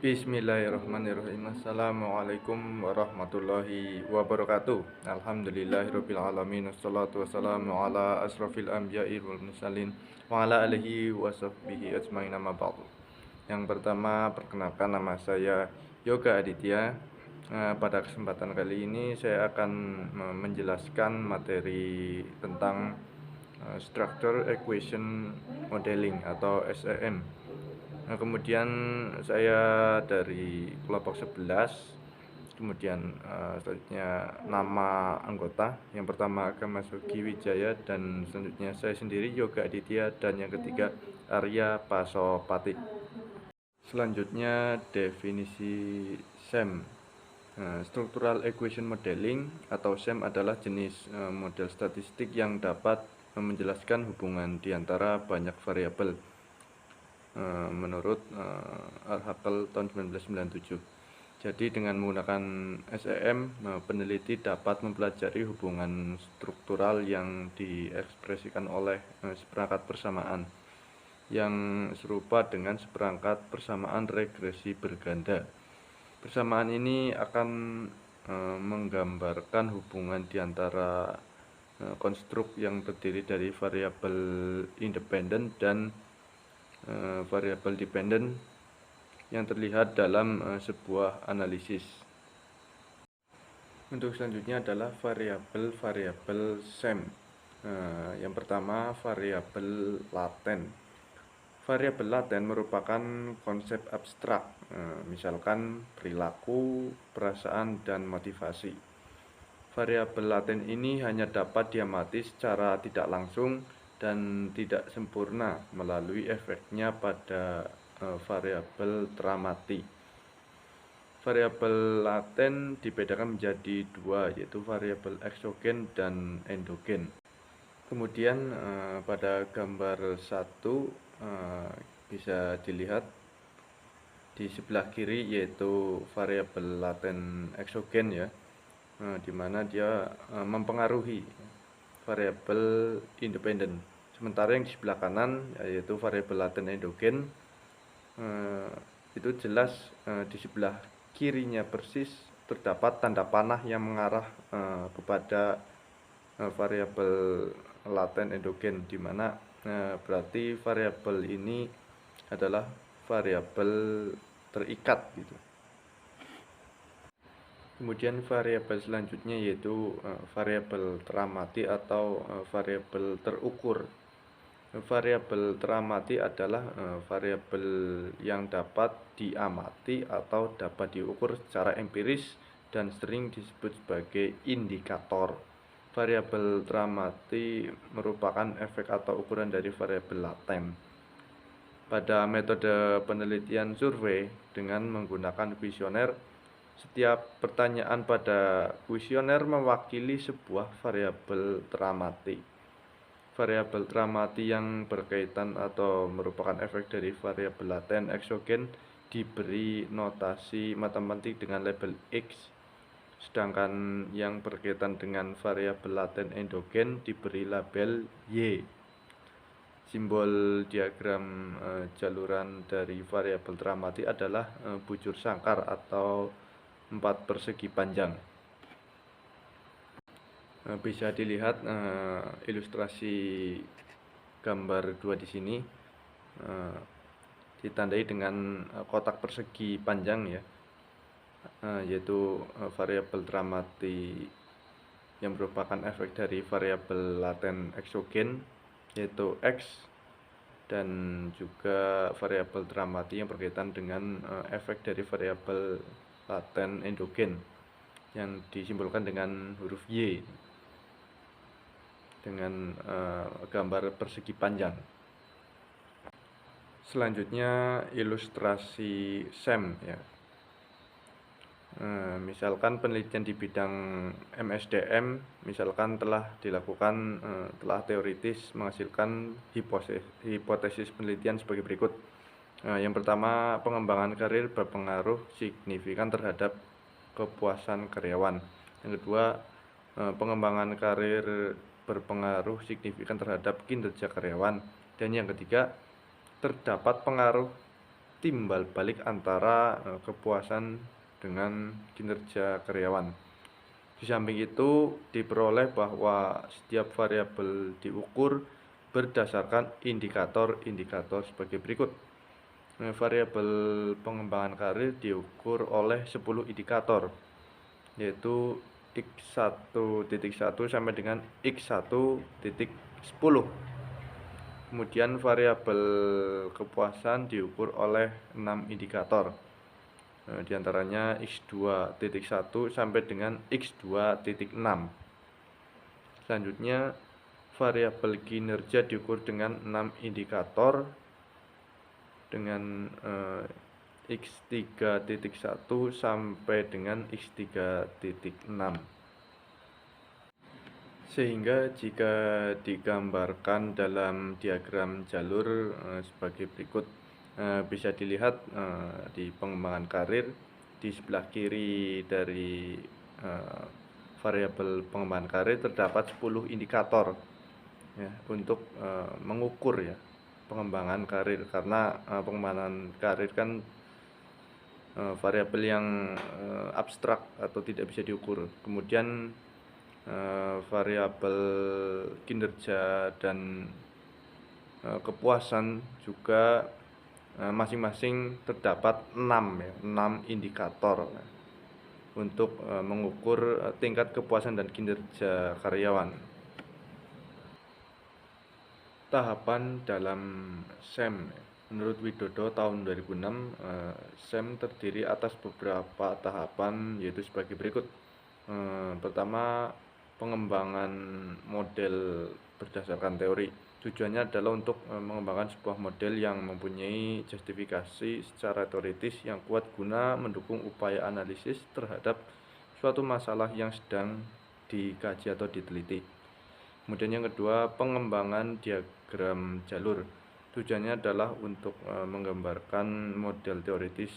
Bismillahirrahmanirrahim. Assalamualaikum warahmatullahi wabarakatuh. Alhamdulillahirabbil alamin. Wassalatu wassalamu ala asrofil anbiya'i wal mursalin wa ala alihi wa sahbihi ajmain, amma ba'du. Yang pertama, perkenalkan, nama saya Yoga Aditya. Pada kesempatan kali ini saya akan menjelaskan materi tentang Structure Equation Modeling atau SEM. Kemudian saya dari kelompok 11. Kemudian selanjutnya nama anggota. Yang pertama Agama Sugi Wijaya, dan selanjutnya saya sendiri Yoga Aditya, dan yang ketiga Arya Pasopati. Selanjutnya definisi SEM. Structural Equation Modeling atau SEM adalah jenis model statistik yang dapat menjelaskan hubungan di antara banyak variabel menurut Al-Hakel tahun 1997. Jadi dengan menggunakan SEM, peneliti dapat mempelajari hubungan struktural yang diekspresikan oleh seperangkat persamaan yang serupa dengan seperangkat persamaan regresi berganda. Persamaan ini akan menggambarkan hubungan di antara konstruk yang terdiri dari variabel independen dan variabel dependen yang terlihat dalam sebuah analisis. Untuk selanjutnya adalah variabel-variabel SEM. Yang pertama, variabel laten. Variabel laten merupakan konsep abstrak, misalkan perilaku, perasaan, dan motivasi. Variabel laten ini hanya dapat diamati secara tidak langsung dan tidak sempurna melalui efeknya pada variabel teramati. Variabel laten dibedakan menjadi dua, yaitu variabel eksogen dan endogen. Kemudian pada gambar 1 bisa dilihat di sebelah kiri, yaitu variabel laten eksogen ya, di mana dia mempengaruhi variabel independen. Sementara yang di sebelah kanan, yaitu variabel laten endogen, itu jelas di sebelah kirinya persis terdapat tanda panah yang mengarah kepada variabel laten endogen, di mana berarti variabel ini adalah variabel terikat gitu. Kemudian variabel selanjutnya yaitu variabel teramati atau variabel terukur. Variabel teramati adalah variabel yang dapat diamati atau dapat diukur secara empiris dan sering disebut sebagai indikator. Variabel teramati merupakan efek atau ukuran dari variabel laten. Pada metode penelitian survei dengan menggunakan kuesioner, setiap pertanyaan pada kuesioner mewakili sebuah variabel teramati. Variabel teramati yang berkaitan atau merupakan efek dari variabel laten eksogen diberi notasi matematik dengan label X, sedangkan yang berkaitan dengan variabel laten endogen diberi label Y. Simbol diagram jaluran dari variabel teramati adalah bujur sangkar atau 4 persegi panjang. Bisa dilihat ilustrasi gambar 2 di sini ditandai dengan kotak persegi panjang ya, yaitu variabel teramati yang merupakan efek dari variabel laten eksogen yaitu X, dan juga variabel teramati yang berkaitan dengan efek dari variabel laten endogen yang disimbolkan dengan huruf Y dengan gambar persegi panjang. Selanjutnya ilustrasi SEM ya. Misalkan penelitian di bidang MSDM misalkan telah dilakukan, telah teoritis menghasilkan hipotesis penelitian sebagai berikut. Yang pertama, pengembangan karir berpengaruh signifikan terhadap kepuasan karyawan. Yang kedua, pengembangan karir berpengaruh signifikan terhadap kinerja karyawan. Dan yang ketiga, terdapat pengaruh timbal balik antara kepuasan dengan kinerja karyawan. Di samping itu diperoleh bahwa setiap variabel diukur berdasarkan indikator-indikator sebagai berikut. Variabel pengembangan karir diukur oleh 10 indikator, yaitu X1.1 sampai dengan X1.10. Kemudian variabel kepuasan diukur oleh 6 indikator, di antaranya X2.1 sampai dengan X2.6. Selanjutnya variabel kinerja diukur dengan 6 indikator dengan X3.1 sampai dengan X3.6. Sehingga jika digambarkan dalam diagram jalur sebagai berikut, bisa dilihat di pengembangan karir di sebelah kiri dari variabel pengembangan karir terdapat 10 indikator ya, untuk mengukur ya pengembangan karir, karena pengembangan karir kan variabel yang abstrak atau tidak bisa diukur. Kemudian variabel kinerja dan kepuasan juga masing-masing terdapat 6 indikator untuk mengukur tingkat kepuasan dan kinerja karyawan. Tahapan dalam SEM. Menurut Widodo tahun 2006, SEM terdiri atas beberapa tahapan, yaitu sebagai berikut. Pertama, pengembangan model berdasarkan teori. Tujuannya adalah untuk mengembangkan sebuah model yang mempunyai justifikasi secara teoritis yang kuat guna mendukung upaya analisis terhadap suatu masalah yang sedang dikaji atau diteliti. Kemudian yang kedua, pengembangan diagram jalur. Tujuannya adalah untuk menggambarkan model teoritis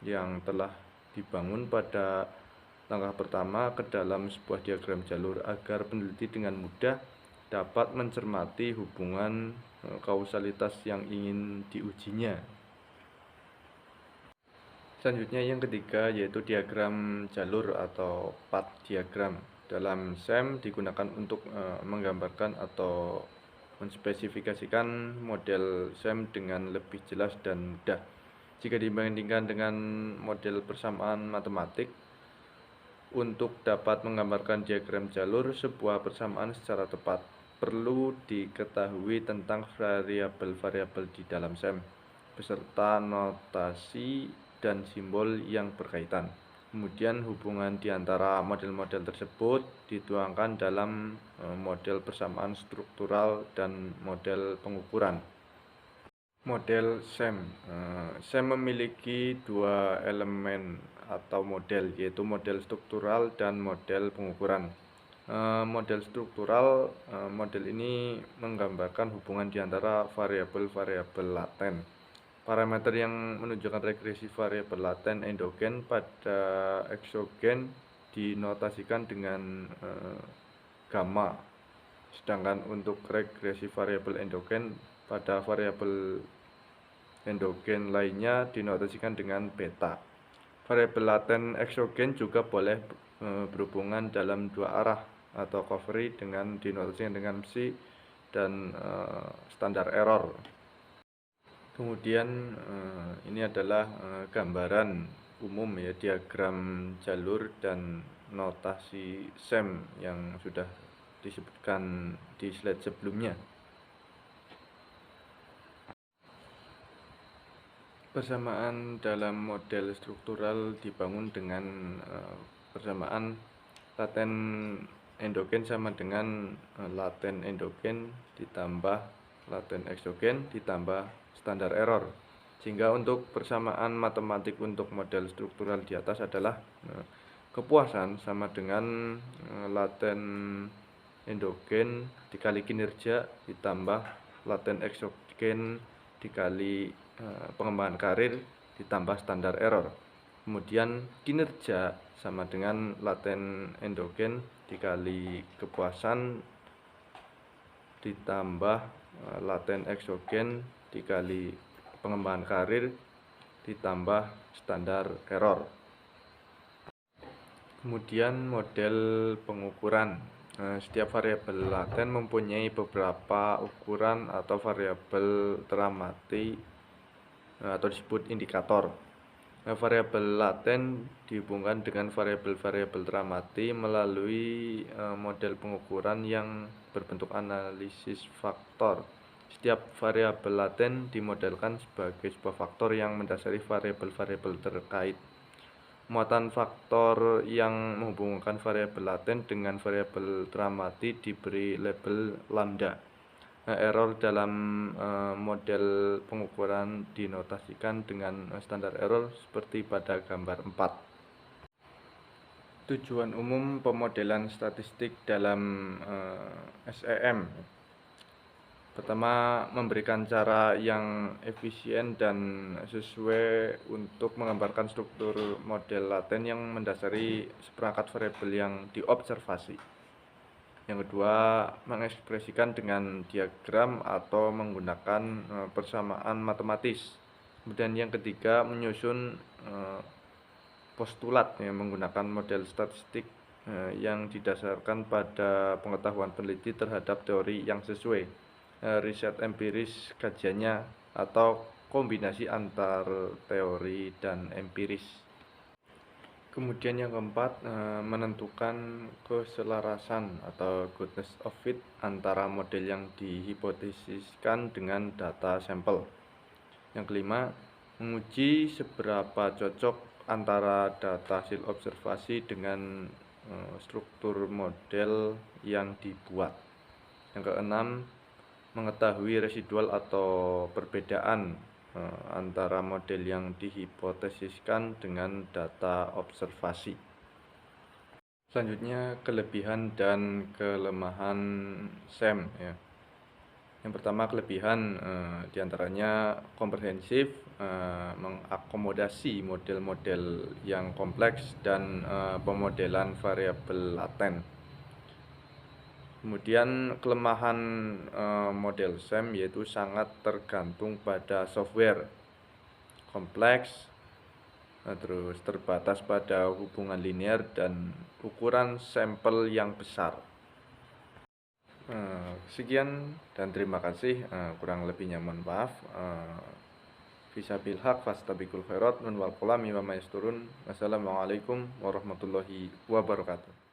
yang telah dibangun pada langkah pertama ke dalam sebuah diagram jalur agar peneliti dengan mudah dapat mencermati hubungan kausalitas yang ingin diujinya. Selanjutnya yang ketiga, yaitu diagram jalur atau path diagram. Dalam SEM digunakan untuk menggambarkan atau menspesifikasikan model SEM dengan lebih jelas dan mudah. Jika dibandingkan dengan model persamaan matematik, untuk dapat menggambarkan diagram jalur sebuah persamaan secara tepat, perlu diketahui tentang variabel-variabel di dalam SEM, beserta notasi dan simbol yang berkaitan. Kemudian hubungan di antara model-model tersebut dituangkan dalam model persamaan struktural dan model pengukuran. Model SEM. SEM memiliki dua elemen atau model, yaitu model struktural dan model pengukuran. Model struktural, model ini menggambarkan hubungan di antara variabel-variabel laten. Parameter yang menunjukkan regresi variabel laten endogen pada eksogen dinotasikan dengan gamma. Sedangkan untuk regresi variabel endogen pada variabel endogen lainnya dinotasikan dengan beta. Variabel laten eksogen juga boleh berhubungan dalam dua arah atau covary dengan dinotasikan dengan psi dan standar error. Kemudian ini adalah gambaran umum ya diagram jalur dan notasi SEM yang sudah disebutkan di slide sebelumnya. Persamaan dalam model struktural dibangun dengan persamaan laten endogen sama dengan laten endogen ditambah laten eksogen ditambah standar error. Sehingga untuk persamaan matematik untuk model struktural di atas adalah kepuasan sama dengan laten endogen dikali kinerja ditambah laten eksogen dikali pengembangan karir ditambah standar error. Kemudian kinerja sama dengan laten endogen dikali kepuasan ditambah laten eksogen dikali pengembangan karir ditambah standar error. Kemudian model pengukuran. Setiap variabel laten mempunyai beberapa ukuran atau variabel teramati atau disebut indikator. Variabel laten dihubungkan dengan variabel-variabel teramati melalui model pengukuran yang berbentuk analisis faktor. Setiap variabel laten dimodelkan sebagai sebuah faktor yang mendasari variabel-variabel terkait. Muatan faktor yang menghubungkan variabel laten dengan variabel teramati diberi label lambda. Error dalam model pengukuran dinotasikan dengan standar error seperti pada gambar 4. Tujuan umum pemodelan statistik dalam SEM. Pertama, memberikan cara yang efisien dan sesuai untuk menggambarkan struktur model laten yang mendasari seperangkat variabel yang diobservasi. Yang kedua, mengekspresikan dengan diagram atau menggunakan persamaan matematis. Kemudian yang ketiga, menyusun postulat yang menggunakan model statistik yang didasarkan pada pengetahuan peneliti terhadap teori yang sesuai. Riset empiris kajiannya atau kombinasi antar teori dan empiris. Kemudian yang keempat, menentukan keselarasan atau goodness of fit antara model yang dihipotesiskan dengan data sampel. Yang kelima, menguji seberapa cocok antara data hasil observasi dengan struktur model yang dibuat. Yang keenam, mengetahui residual atau perbedaan antara model yang dihipotesiskan dengan data observasi. Selanjutnya, kelebihan dan kelemahan SEM ya. Yang pertama, kelebihan diantaranya komprehensif, mengakomodasi model-model yang kompleks dan pemodelan variabel laten. Kemudian kelemahan model SEM yaitu sangat tergantung pada software, kompleks, terus terbatas pada hubungan linear dan ukuran sampel yang besar. Sekian dan terima kasih. Kurang lebihnya mohon maaf. Fisabil haq fastabiqul khairat wal qalami wa ma yasturun. Wassalamualaikum warahmatullahi wabarakatuh.